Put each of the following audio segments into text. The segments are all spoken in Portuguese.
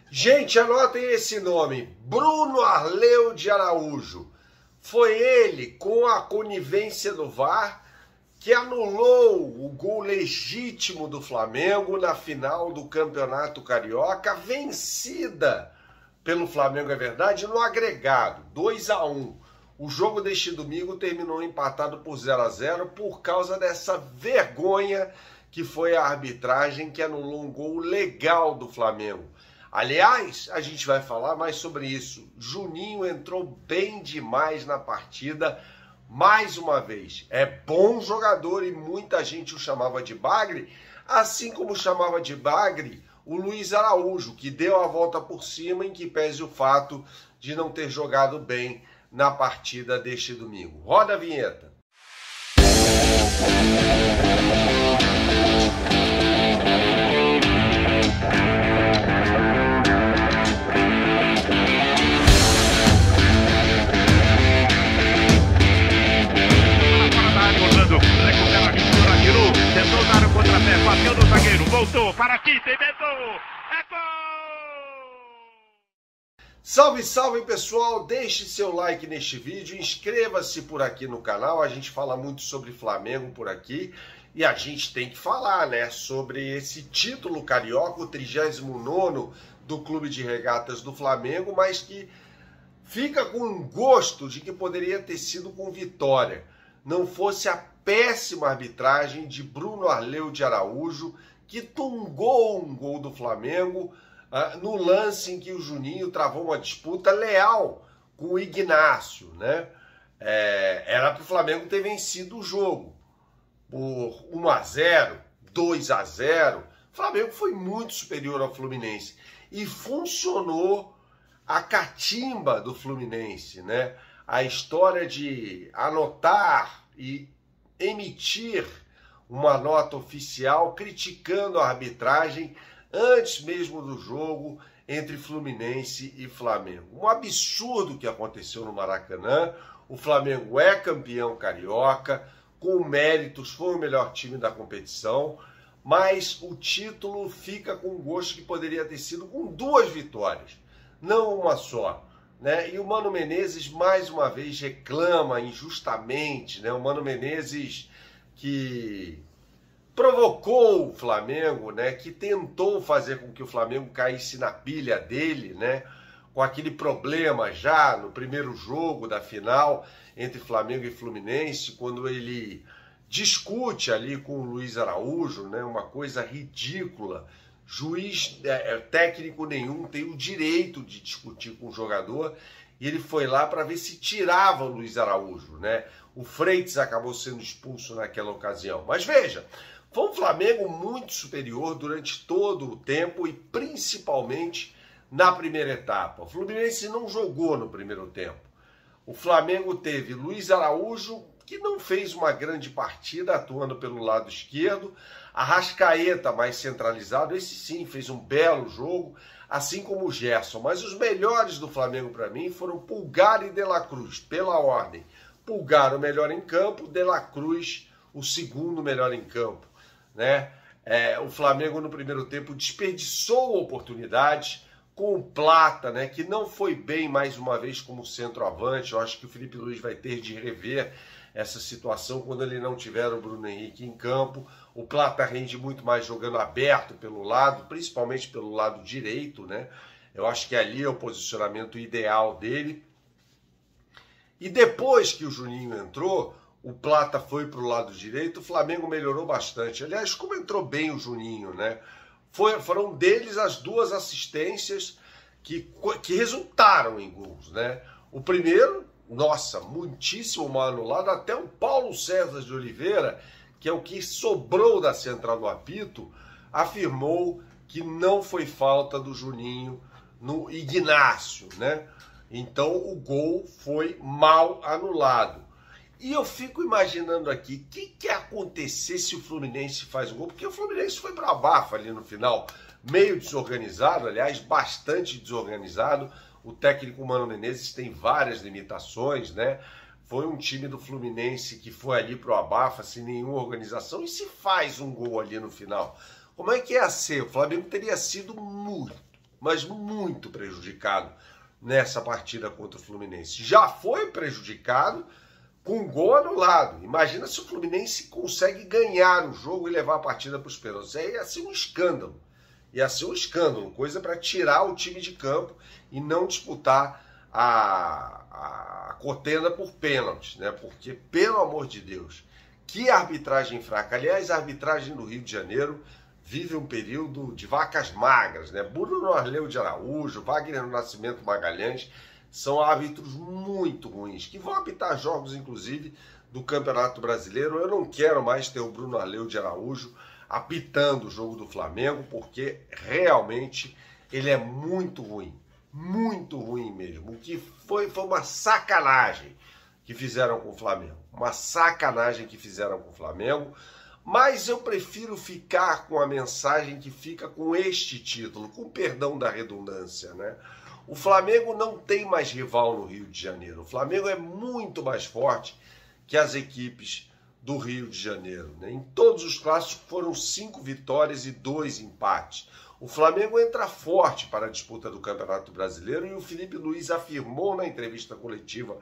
Gente, anotem esse nome, Bruno Arleu de Araújo. Foi ele, com a conivência do VAR, que anulou o gol legítimo do Flamengo na final do Campeonato Carioca, vencida pelo Flamengo, é verdade, no agregado, 2-1. O jogo deste domingo terminou empatado por 0-0 por causa dessa vergonha que foi a arbitragem que anulou um gol legal do Flamengo. Aliás, a gente vai falar mais sobre isso. Juninho entrou bem demais na partida, mais uma vez. É bom jogador e muita gente o chamava de bagre, assim como chamava de bagre o Luiz Araújo, que deu a volta por cima, em que pese o fato de não ter jogado bem na partida deste domingo. Roda a vinheta. Tentou dar o contrapé, bateu no zagueiro, voltou para aqui, inventou, é gol! Salve, salve pessoal, deixe seu like neste vídeo, inscreva-se por aqui no canal, a gente fala muito sobre Flamengo por aqui e a gente tem que falar, né, sobre esse título carioca, o 39º do Clube de Regatas do Flamengo, mas que fica com um gosto de que poderia ter sido com vitória, não fosse a péssima arbitragem de Bruno Arleu de Araújo, que tungou um gol do Flamengo no lance em que o Juninho travou uma disputa leal com o Ignácio, né? Era para o Flamengo ter vencido o jogo por 1-0, 2-0. O Flamengo foi muito superior ao Fluminense e funcionou a catimba do Fluminense, né? A história de anotar e emitir uma nota oficial criticando a arbitragem antes mesmo do jogo entre Fluminense e Flamengo. Um absurdo que aconteceu no Maracanã. O Flamengo é campeão carioca, com méritos, foi o melhor time da competição, mas o título fica com um gosto que poderia ter sido com 2 vitórias, não uma só. Né? E o Mano Menezes mais uma vez reclama injustamente, né? O Mano Menezes que provocou o Flamengo, né? Que tentou fazer com que o Flamengo caísse na pilha dele, né? Com aquele problema já no primeiro jogo da final entre Flamengo e Fluminense, quando ele discute ali com o Luiz Araújo, né? Uma coisa ridícula. Juiz técnico nenhum tem o direito de discutir com o jogador e ele foi lá para ver se tirava o Luiz Araújo, né? O Freitas acabou sendo expulso naquela ocasião. Mas veja, foi um Flamengo muito superior durante todo o tempo e principalmente na primeira etapa. O Fluminense não jogou no primeiro tempo. O Flamengo teve Luiz Araújo, que não fez uma grande partida atuando pelo lado esquerdo, Arrascaeta mais centralizado, esse sim fez um belo jogo, assim como o Gerson. Mas os melhores do Flamengo para mim foram Pulgar e De La Cruz, pela ordem. Pulgar o melhor em campo, De La Cruz o segundo melhor em campo, né? O Flamengo no primeiro tempo desperdiçou oportunidades com o Plata, né, que não foi bem mais uma vez como centroavante. Eu acho que o Felipe Luiz vai ter de rever essa situação quando ele não tiver o Bruno Henrique em campo. O Plata rende muito mais jogando aberto pelo lado, principalmente pelo lado direito, né? Eu acho que ali é o posicionamento ideal dele. E depois que o Juninho entrou, o Plata foi para o lado direito, o Flamengo melhorou bastante. Aliás, como entrou bem o Juninho, né? Foram deles as 2 assistências que resultaram em gols, né? O primeiro, nossa, muitíssimo mal anulado, até o Paulo César de Oliveira, que é o que sobrou da central do apito, afirmou que não foi falta do Juninho no Ignácio, né? Então o gol foi mal anulado. E eu fico imaginando aqui, o que ia acontecer se o Fluminense faz um gol? Porque o Fluminense foi para abafa ali no final, meio desorganizado, aliás, bastante desorganizado. O técnico Mano Menezes tem várias limitações, né? Foi um time do Fluminense que foi ali pro abafa, sem nenhuma organização. E se faz um gol ali no final? Como é que ia ser? O Flamengo teria sido mas muito prejudicado nessa partida contra o Fluminense. Já foi prejudicado com gol anulado. Imagina se o Fluminense consegue ganhar o jogo e levar a partida para os pênaltis. Aí ia ser um escândalo. Ia ser um escândalo, coisa para tirar o time de campo e não disputar a contenda por pênaltis, né? Porque, pelo amor de Deus, que arbitragem fraca. Aliás, a arbitragem do Rio de Janeiro vive um período de vacas magras, né? Bruno Arleu de Araújo, Wagner Nascimento Magalhães são árbitros muito ruins, que vão apitar jogos, inclusive, do Campeonato Brasileiro. Eu não quero mais ter o Bruno Arleu de Araújo apitando o jogo do Flamengo, porque realmente ele é muito ruim mesmo. O que foi uma sacanagem que fizeram com o Flamengo, uma sacanagem que fizeram com o Flamengo, mas eu prefiro ficar com a mensagem que fica com este título, com perdão da redundância, né? O Flamengo não tem mais rival no Rio de Janeiro. O Flamengo é muito mais forte que as equipes do Rio de Janeiro, né? Em todos os clássicos foram 5 vitórias e 2 empates. O Flamengo entra forte para a disputa do Campeonato Brasileiro e o Felipe Luiz afirmou na entrevista coletiva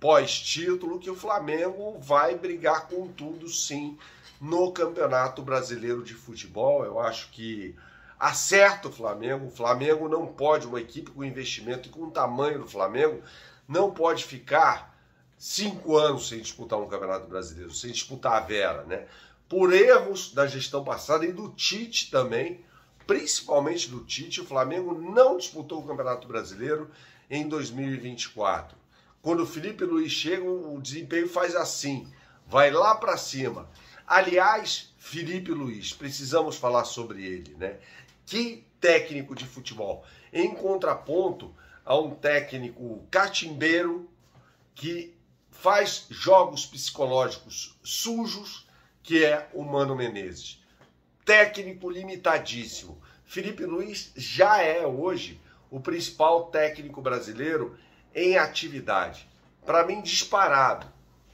pós-título que o Flamengo vai brigar com tudo, sim, no Campeonato Brasileiro de Futebol. Eu acho que acerta o Flamengo. O Flamengo não pode, uma equipe com investimento e com o tamanho do Flamengo, não pode ficar 5 anos sem disputar um Campeonato Brasileiro, sem disputar a Vera, né? Por erros da gestão passada e do Tite também, principalmente do Tite, o Flamengo não disputou o Campeonato Brasileiro em 2024. Quando o Felipe Luiz chega, o desempenho faz assim, vai lá para cima. Aliás, Felipe Luiz, precisamos falar sobre ele, né? Que técnico de futebol, em contraponto a um técnico catimbeiro que faz jogos psicológicos sujos, que é o Mano Menezes. Técnico limitadíssimo. Felipe Luiz já é hoje o principal técnico brasileiro em atividade. Para mim, disparado,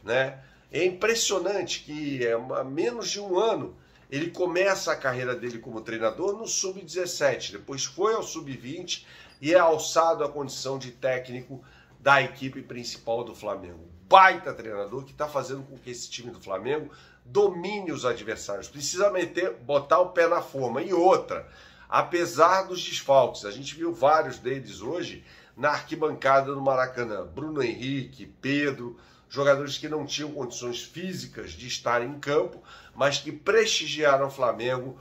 né? É impressionante que há menos de um ano ele começa a carreira dele como treinador no Sub-17, depois foi ao Sub-20 e é alçado à condição de técnico da equipe principal do Flamengo. Baita treinador que está fazendo com que esse time do Flamengo domine os adversários. Precisa botar o pé na forma. E outra, apesar dos desfalques, a gente viu vários deles hoje na arquibancada do Maracanã. Bruno Henrique, Pedro, jogadores que não tinham condições físicas de estar em campo, mas que prestigiaram o Flamengo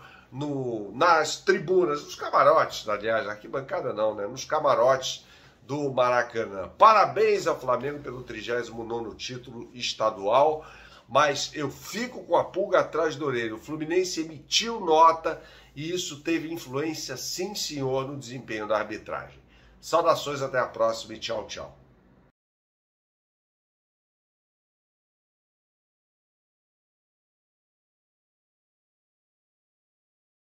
nas tribunas, nos camarotes, aliás, na arquibancada não, né? Nos camarotes do Maracanã. Parabéns ao Flamengo pelo 39º título estadual, mas eu fico com a pulga atrás da orelha. O Fluminense emitiu nota e isso teve influência, sim senhor, no desempenho da arbitragem. Saudações, até a próxima e tchau, tchau.